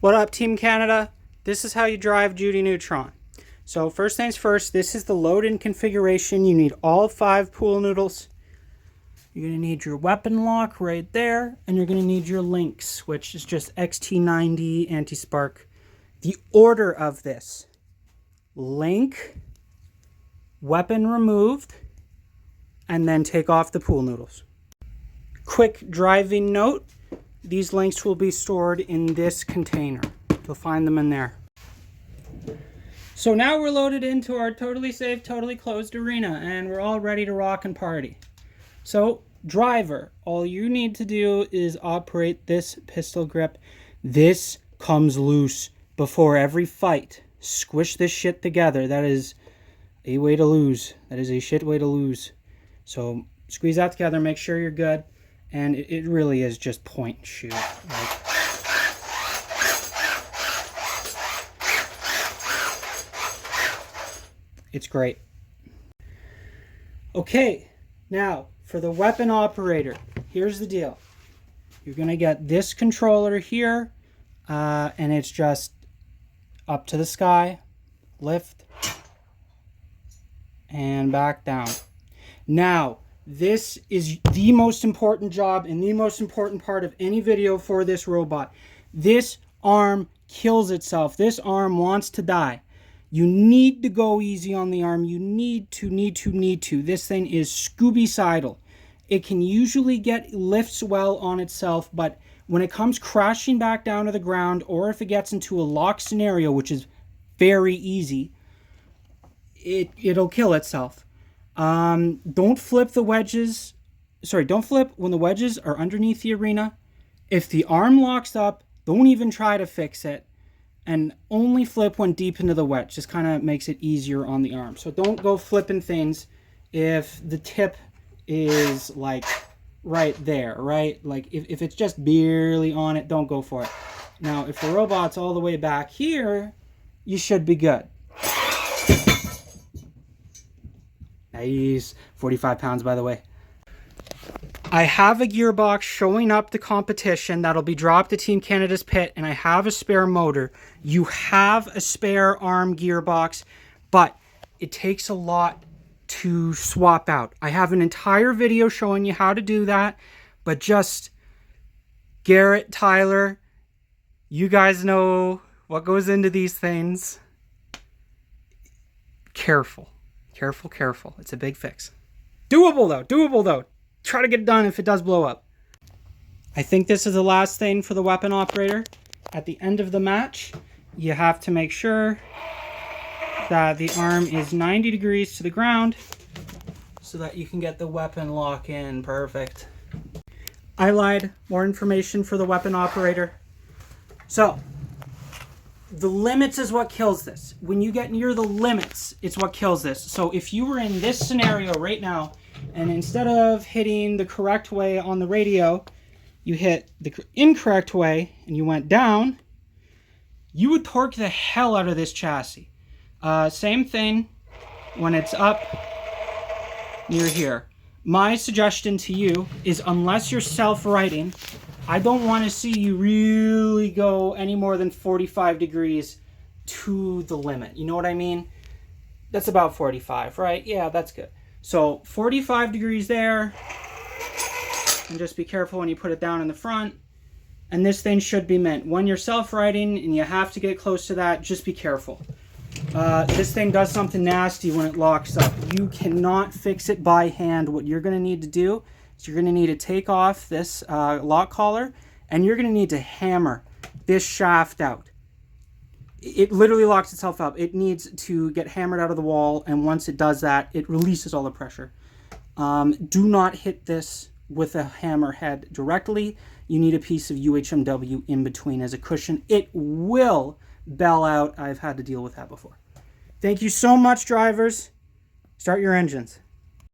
What up, Team Canada? This is how you drive Judy Neutron. So first things first, this is the load-in configuration. You need all 5 pool noodles. You're going to need your weapon lock right there, and you're going to need your links, which is just XT90 anti-spark. The order of this: link, weapon removed, and then take off the pool noodles. Quick driving note: these links will be stored in this container. You'll find them in there. So now we're loaded into our totally safe, totally closed arena, and we're all ready to rock and party. So, driver, all you need to do is operate this pistol grip. This comes loose before every fight. Squish this shit together. That is a way to lose. That is a shit way to lose. So, squeeze that together, make sure you're good. And it really is just point and shoot. It's great. Okay, now for the weapon operator, here's the deal. You're going to get this controller here, and it's just up to the sky, lift, and back down. Now, this is the most important job and the most important part of any video for this robot. This arm kills itself. This arm wants to die. You need to go easy on the arm. You need to. This thing is Scooby-sidal. It can usually lifts well on itself, but when it comes crashing back down to the ground, or if it gets into a lock scenario, which is very easy, it'll kill itself. Don't flip the wedges. Sorry, don't flip when the wedges are underneath the arena. If the arm locks up, don't even try to fix it. And only flip when deep into the wedge. Just kind of makes it easier on the arm. So don't go flipping things if the tip is like right there, right? Like if it's just barely on it, don't go for it. Now, if the robot's all the way back here, you should be good. Nice. 45 pounds, by the way. I have a gearbox showing up the competition that'll be dropped at Team Canada's pit, and I have a spare motor. You have a spare arm gearbox, but it takes a lot to swap out. I have an entire video showing you how to do that, but just Garrett, Tyler, you guys know what goes into these things. Careful. Careful. It's a big fix. Doable though. Try to get it done if it does blow up. I think this is the last thing for the weapon operator. At the end of the match, you have to make sure that the arm is 90 degrees to the ground so that you can get the weapon lock in. Perfect. I lied. More information for the weapon operator. So, the limits is what kills this. When you get near the limits, it's what kills this. So if you were in this scenario right now, and instead of hitting the correct way on the radio, you hit the incorrect way and you went down, you would torque the hell out of this chassis. Same thing when it's up near here. My suggestion to you is, unless you're self-righting, I don't want to see you really go any more than 45 degrees to the limit. You know what I mean? That's about 45, right? Yeah, that's good. So 45 degrees there. And just be careful when you put it down in the front. And this thing should be mint. When you're self-righting and you have to get close to that, just be careful. This thing does something nasty when it locks up. You cannot fix it by hand. What you're going to need to do, you're going to need to take off this lock collar, and you're going to need to hammer this shaft out. It literally locks itself up. It needs to get hammered out of the wall, and once it does that, it releases all the pressure. Do not hit this with a hammer head directly. You need a piece of UHMW in between as a cushion. It will bell out. I've had to deal with that before. Thank you so much, drivers. Start your engines.